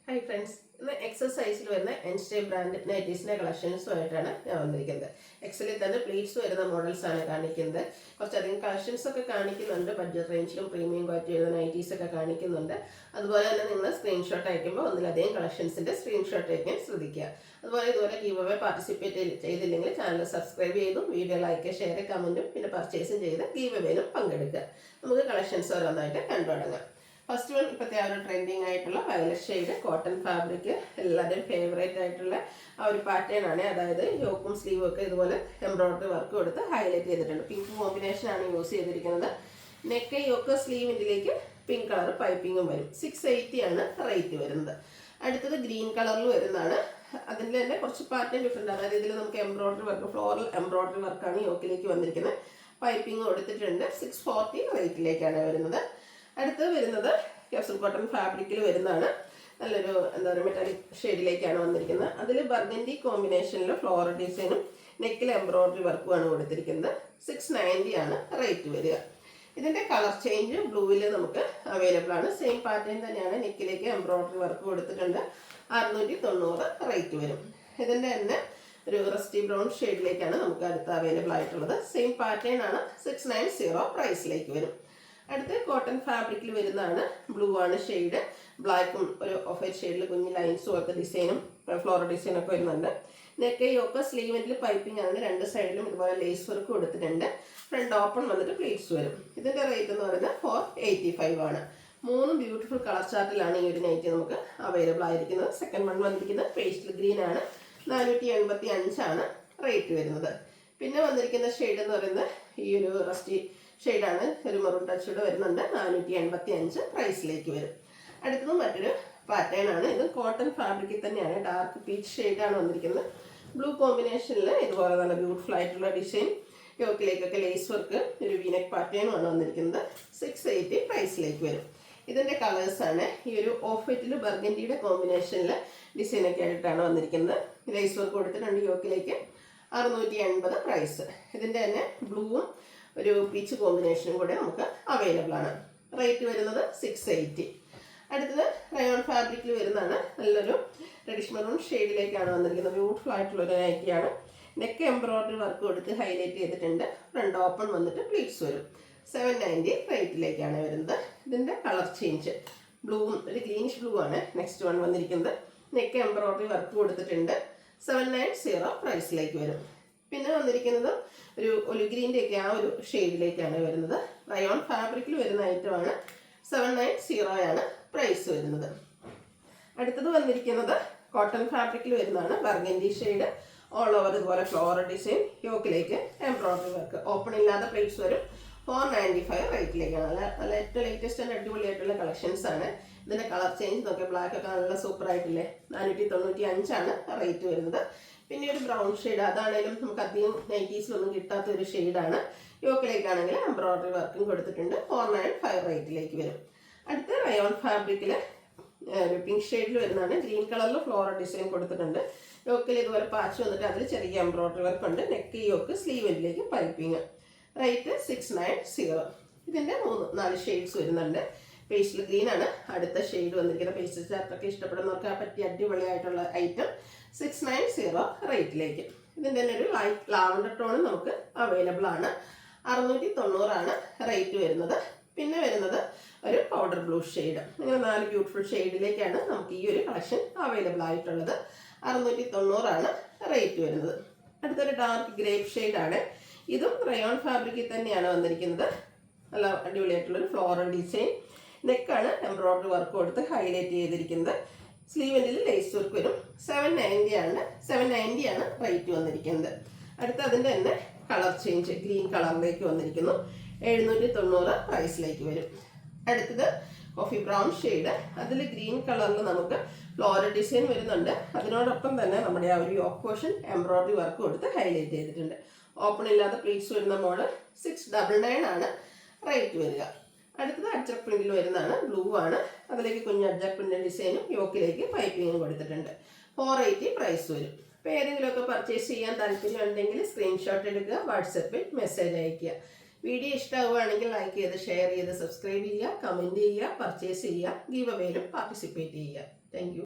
Hi friends, ഇന്ന് എക്സസൈസിൽ വരുന്ന എൻസ്റ്റേ brand നൈറ്റീസിൻ്റെ കളക്ഷൻസുമായിട്ടാണ് ഞാൻ വന്നിരിക്കുന്നത്. എക്സലിൽ തന്നെ പ്ലീറ്റ്സ് വരുന്ന മോഡൽസാണ് കാണിക്കുന്നത്. കുറച്ചധികം കളക്ഷൻസ് ഒക്കെ കാണിക്കുന്നുണ്ട്. ബഡ്ജറ്റ് റേഞ്ചിലും പ്രീമിയം ക്വാളിറ്റി വരുന്ന നൈറ്റീസ് ഒക്കെ കാണിക്കുന്നുണ്ട്. അതുപോലെ തന്നെ നിങ്ങൾ സ്ക്രീൻഷോട്ട് അയക്കുമ്പോൾ ഒന്നിലധികം കളക്ഷൻസിൻ്റെ സ്ക്രീൻഷോട്ട് അയക്കാൻ ശ്രദ്ധിക്കുക. അതുപോലെ ഇതുപോലെ ഗീവ് അവേ പാർട്ടിസിപ്പേറ്റ് ചെയ്തില്ലെങ്കിൽ ചാനൽ സബ്സ്ക്രൈബ് ചെയ്തു വീഡിയോ ലൈക്ക് ഷെയർ കമൻറ്റും പിന്നെ പർച്ചേസും ചെയ്ത് ഗീവ് അവേയിലും പങ്കെടുക്കുക. നമുക്ക് കളക്ഷൻസ് ഓരോന്നായിട്ട് കണ്ടു തുടങ്ങാം. ഫസ്റ്റ് വൺ ഇപ്പോഴത്തെ ആ ഒരു ട്രെൻഡിങ് ആയിട്ടുള്ള വയലറ്റ് ഷെയ്ഡ് കോട്ടൺ ഫാബ്രിക്, എല്ലാവരുടെയും ഫേവറേറ്റ് ആയിട്ടുള്ള ആ ഒരു പാറ്റേൺ ആണ്. അതായത് യോക്കും സ്ലീവും ഒക്കെ ഇതുപോലെ എംബ്രോയിഡറി വർക്ക് കൊടുത്ത് ഹൈലൈറ്റ് ചെയ്തിട്ടുണ്ട്. പിങ്ക് കോമ്പിനേഷൻ ആണ് യൂസ് ചെയ്തിരിക്കുന്നത്. നെക്ക് യോക്ക് സ്ലീവിൻ്റെലേക്ക് പിങ്ക് കളർ പൈപ്പിങ്ങും വരും. 680 ആണ് റേറ്റ് വരുന്നത്. അടുത്തത് ഗ്രീൻ കളറിൽ വരുന്നതാണ്. അതിൻ്റെ തന്നെ കുറച്ച് പാറ്റേൺ ഡിഫറെൻ്റ്. അതായത് ഇതിൽ നമുക്ക് എംബ്രോയിഡറി വർക്ക്, ഫ്ലോറൽ എംബ്രോയിഡറി വർക്കാണ് യോക്കിലേക്ക് വന്നിരിക്കുന്നത്. പൈപ്പിംഗ് കൊടുത്തിട്ടുണ്ട്. 640 റേറ്റിലേക്കാണ് വരുന്നത്. അടുത്തത് വരുന്നത് ക്യാപ്സൂൾ കോട്ടൺ ഫാബ്രിക്കിൽ വരുന്നതാണ്. നല്ലൊരു എന്താ പറയുക മെറ്റാലിക് ഷെയ്ഡിലേക്കാണ് വന്നിരിക്കുന്നത്. അതിൽ ബർഗൻഡി കോമ്പിനേഷനിൽ ഫ്ലോറൽ ഡിസൈനും നെക്കിൽ എംബ്രോയിഡറി വർക്കുമാണ് കൊടുത്തിരിക്കുന്നത്. 690 ആണ് റേറ്റ് വരിക. ഇതിൻ്റെ കളർ ചേഞ്ച് ബ്ലൂവിൽ നമുക്ക് അവൈലബിൾ ആണ്. സെയിം പാറ്റേൺ തന്നെയാണ്. നെക്കിലേക്ക് എംബ്രോയിഡറി വർക്ക് കൊടുത്തിട്ടുണ്ട്. 690 റേറ്റ് വരും. ഇതിൻ്റെ തന്നെ ഒരു റസ്റ്റി ബ്രൗൺ ഷെയ്ഡിലേക്കാണ് നമുക്ക് അടുത്ത് അവൈലബിൾ ആയിട്ടുള്ളത്. സെയിം പാറ്റേൺ ആണ്. 690 പ്രൈസിലേക്ക് വരും. അടുത്ത് കോട്ടൺ ഫാബ്രിക്കിൽ വരുന്നതാണ്. ബ്ലൂ ആണ് ഷെയ്ഡ്. ബ്ലാക്കും ഒരു ഓഫ് വൈറ്റ് ഷെയ്ഡിൽ കുഞ്ഞ് ലൈൻസ് പോലത്തെ ഡിസൈനും ഫ്ലോറൽ ഡിസൈനും ഒക്കെ വരുന്നുണ്ട്. നെക്ക് യോക്ക് സ്ലീവിൽ പൈപ്പിംഗ് ആണ്. രണ്ട് സൈഡിലും ഇതുപോലെ ലേസ് വർക്ക് കൊടുത്തിട്ടുണ്ട്. ഫ്രണ്ട് ഓപ്പൺ വന്നിട്ട് പ്ലീറ്റ്സ് വരും. ഇതിൻ്റെ റേറ്റ് എന്ന് പറയുന്നത് 485 ആണ്. 3 ബ്യൂട്ടിഫുൾ കളർ ചാർട്ടിലാണ് ഈ ഒരു നൈറ്റ് നമുക്ക് അവൈലബിൾ ആയിരിക്കുന്നത്. സെക്കൻഡ് വൺ വന്നിരിക്കുന്നത് പേസ്റ്റൽ ഗ്രീൻ ആണ്. 485 ആണ് റേറ്റ് വരുന്നത്. പിന്നെ വന്നിരിക്കുന്ന ഷെയ്ഡ് എന്ന് പറയുന്നത് ഈ ഒരു റസ്റ്റി ഷെയ്ഡാണ്. ഒരു മെറൂൺ ടച്ചോടെ വരുന്നുണ്ട്. 485 പ്രൈസിലേക്ക് വരും. അടുത്തത് മറ്റൊരു പാറ്റേൺ ആണ്. ഇത് കോട്ടൺ ഫാബ്രിക്കിൽ തന്നെയാണ്. ഡാർക്ക് പീച്ച് ഷെയ്ഡാണ് വന്നിരിക്കുന്നത്. ബ്ലൂ കോമ്പിനേഷനിൽ ഇതുപോലെ നല്ല ബ്യൂട്ടിഫുൾ ആയിട്ടുള്ള ഡിസൈൻ, യോക്കിലേക്കൊക്കെ ലേസ് വർക്ക്, ഒരു വീനെക്ക് പാറ്റേണുമാണ് വന്നിരിക്കുന്നത്. 680 പ്രൈസിലേക്ക് വരും. ഇതിൻ്റെ കളേഴ്സാണ് ഈ ഒരു ഓഫ് വൈറ്റിൽ ബർഗൻഡിയുടെ കോമ്പിനേഷനിൽ ഡിസൈനൊക്കെ ആയിട്ടാണ് വന്നിരിക്കുന്നത്. ലേസ് വർക്ക് കൊടുത്തിട്ടുണ്ട് യോക്കിലേക്ക്. 680 പ്രൈസ്. ഇതിൻ്റെ തന്നെ ബ്ലൂവും ഒരു പീച്ച് കോമ്പിനേഷനും കൂടെ നമുക്ക് അവൈലബിൾ ആണ്. റേറ്റ് വരുന്നത് 680. അടുത്തത് റയോൺ ഫാബ്രിക്കിൽ വരുന്നതാണ്. നല്ലൊരു റെഡിഷ് മെറൂൺ ഷെയ്ഡിലേക്കാണ് വന്നിരിക്കുന്നത്. ബ്യൂട്ടിഫുൾ ആയിട്ടുള്ളൊരു നൈറ്റിയാണ്. നെക്ക് എംബ്രോയിഡറി വർക്ക് കൊടുത്ത് ഹൈലൈറ്റ് ചെയ്തിട്ടുണ്ട്. ഫ്രണ്ട് ഓപ്പൺ വന്നിട്ട് പ്ലീറ്റ്സ് വരും. 790 റേറ്റിലേക്കാണ് വരുന്നത്. ഇതിൻ്റെ കളർ ചേഞ്ച് ബ്ലൂവും ഒരു ഗ്രീനിഷ് ബ്ലൂ ആണ് നെക്സ്റ്റ് വൺ വന്നിരിക്കുന്നത്. നെക്ക് എംബ്രോയിഡറി വർക്ക് കൊടുത്തിട്ടുണ്ട്. 790 പ്രൈസിലേക്ക് വരും. പിന്നെ വന്നിരിക്കുന്നത് ഒരു ഒലിഗ്രീൻ്റെ ഒക്കെ ആ ഒരു ഷെയ്ഡിലേക്കാണ് വരുന്നത്. റയോൺ ഫാബ്രിക്കിൽ വരുന്ന ഐറ്റമാണ്. 790 ആണ് പ്രൈസ് വരുന്നത്. അടുത്തത് വന്നിരിക്കുന്നത് കോട്ടൺ ഫാബ്രിക്കിൽ വരുന്നതാണ്. ബർഗൻഡി ഷെയ്ഡ്, ഓൾ ഓവർ ഇതുപോലെ ഫ്ലോറൽ ഡിസൈൻ, യോക്കിലേക്ക് എംബ്രോയിഡറി വർക്ക്, ഓപ്പൺ ഇല്ലാത്ത പ്ലേറ്റ്സ് വരും. 495 റേറ്റിലേക്കാണ്. നല്ല ഏറ്റവും ലേറ്റസ്റ്റ് ആൻഡ് അടിപൊളിയായിട്ടുള്ള കളക്ഷൻസ് ആണ്. ഇതിൻ്റെ കളർ ചേഞ്ച് നോക്കിയാൽ ബ്ലാക്ക് ഒക്കെ നല്ല സൂപ്പർ ആയിട്ടില്ലേ. 495 ആണ് റേറ്റ് വരുന്നത്. പിന്നെ ഒരു ബ്രൗൺ ഷെയ്ഡ്, അതാണെങ്കിലും നമുക്ക് അധികം നൈറ്റീസിലൊന്നും കിട്ടാത്ത ഒരു ഷെയ്ഡാണ്. യോക്കിലേക്കാണെങ്കിൽ എംബ്രോയിഡറി വർക്കും കൊടുത്തിട്ടുണ്ട്. 495 റേറ്റിലേക്ക് വരും. അടുത്ത റയോൺ ഫാബ്രിക്കിൽ ഒരു പിങ്ക് ഷെയ്ഡിൽ വരുന്നതാണ്. ഗ്രീൻ കളറിൽ ഫ്ലോറൽ ഡിസൈൻ കൊടുത്തിട്ടുണ്ട്. യോക്കിൽ ഇതുപോലെ പാച്ച് വന്നിട്ട് അതിൽ ചെറിയ എംബ്രോയിഡറി വർക്ക് ഉണ്ട്. നെക്ക് യോക്ക് സ്ലീവിലേക്ക് പൈപ്പിങ്. റേറ്റ് 690. ഇതിൻ്റെ 4 ഷെയ്ഡ്സ് വരുന്നുണ്ട്. പേസ്റ്റൽ ഗ്രീൻ ആണ് അടുത്ത ഷെയ്ഡ് വന്നിരിക്കുന്നത്. പേസ്റ്റൽ ചാർട്ടൊക്കെ ഇഷ്ടപ്പെടുന്നവർക്ക് പറ്റിയ അടിപൊളിയായിട്ടുള്ള ഐറ്റം. 690 റേറ്റിലേക്ക്. ഇതിൻ്റെ തന്നെ ഒരു ലൈറ്റ് ലാവൻഡർ ടോൺ നമുക്ക് അവൈലബിൾ ആണ്. 690 ആണ് റേറ്റ് വരുന്നത്. പിന്നെ വരുന്നത് ഒരു പൗഡർ ബ്ലൂ ഷെയ്ഡ്. അങ്ങനെ 4 ബ്യൂട്ടിഫുൾ ഷെയ്ഡിലേക്കാണ് നമുക്ക് ഈ ഒരു കളക്ഷൻ അവൈലബിൾ ആയിട്ടുള്ളത്. 690 ആണ് റേറ്റ് വരുന്നത്. അടുത്തൊരു ഡാർക്ക് ഗ്രേപ്പ് ഷെയ്ഡാണ്. ഇതും റയോൺ ഫാബ്രിക്കിൽ തന്നെയാണ് വന്നിരിക്കുന്നത്. നല്ല അടിപൊളിയായിട്ടുള്ളൊരു ഫ്ലോറൽ ഡിസൈൻ, നെക്കാണ് എംബ്രോയിഡറി വർക്ക് കൊടുത്ത് ഹൈലൈറ്റ് ചെയ്തിരിക്കുന്നത്. സ്ലീവിൻ്റെ ലേസ് വർക്ക് വരും. 790 ആണ് റേറ്റ് വന്നിരിക്കുന്നത്. അടുത്ത അതിൻ്റെ തന്നെ കളർ ചേഞ്ച് ഗ്രീൻ കളറിലേക്ക് വന്നിരിക്കുന്നു. 790 പ്രൈസിലേക്ക് വരും. അടുത്തത് കോഫി ബ്രൗൺ ഷെയ്ഡ്. അതിൽ ഗ്രീൻ കളറിൽ നമുക്ക് ഫ്ലോറൽ ഡിസൈൻ വരുന്നുണ്ട്. അതിനോടൊപ്പം തന്നെ നമ്മുടെ ആ ഒരു യോക്ക് പോർഷൻ എംബ്രോയിഡറി വർക്ക് കൊടുത്ത് ഹൈലൈറ്റ് ചെയ്തിട്ടുണ്ട്. ഓപ്പൺ ഇല്ലാത്ത പ്ലീറ്റ്സ് വരുന്ന മോഡൽ. 699 ആണ് റേറ്റ് വരിക. അടുത്തത് അഡ്ജസ്റ്റ് പ്രിന്റിൽ വരുന്നതാണ്. ബ്ലൂ ആണ്. അതിലേക്ക് കുഞ്ഞ് അഡ്ജസ്റ്റ് പ്രിന്റ് ഡിസൈനും യോക്കിലേക്ക് പൈപ്പിങ്ങും കൊടുത്തിട്ടുണ്ട്. 480 പ്രൈസ് വരും. അപ്പോൾ ഏതെങ്കിലുമൊക്കെ പർച്ചേസ് ചെയ്യാൻ താല്പര്യം ഉണ്ടെങ്കിൽ സ്ക്രീൻഷോട്ട് എടുക്കുക, വാട്സപ്പിൽ മെസ്സേജ് അയയ്ക്കുക. വീഡിയോ ഇഷ്ടമാവുകയാണെങ്കിൽ ലൈക്ക് ചെയ്ത് ഷെയർ ചെയ്ത് സബ്സ്ക്രൈബ് ചെയ്യുക, കമൻറ്റ് ചെയ്യുക, പർച്ചേസ് ചെയ്യുക, ഗീവ് അവേയിലും പാർട്ടിസിപ്പേറ്റ് ചെയ്യുക. Thank you.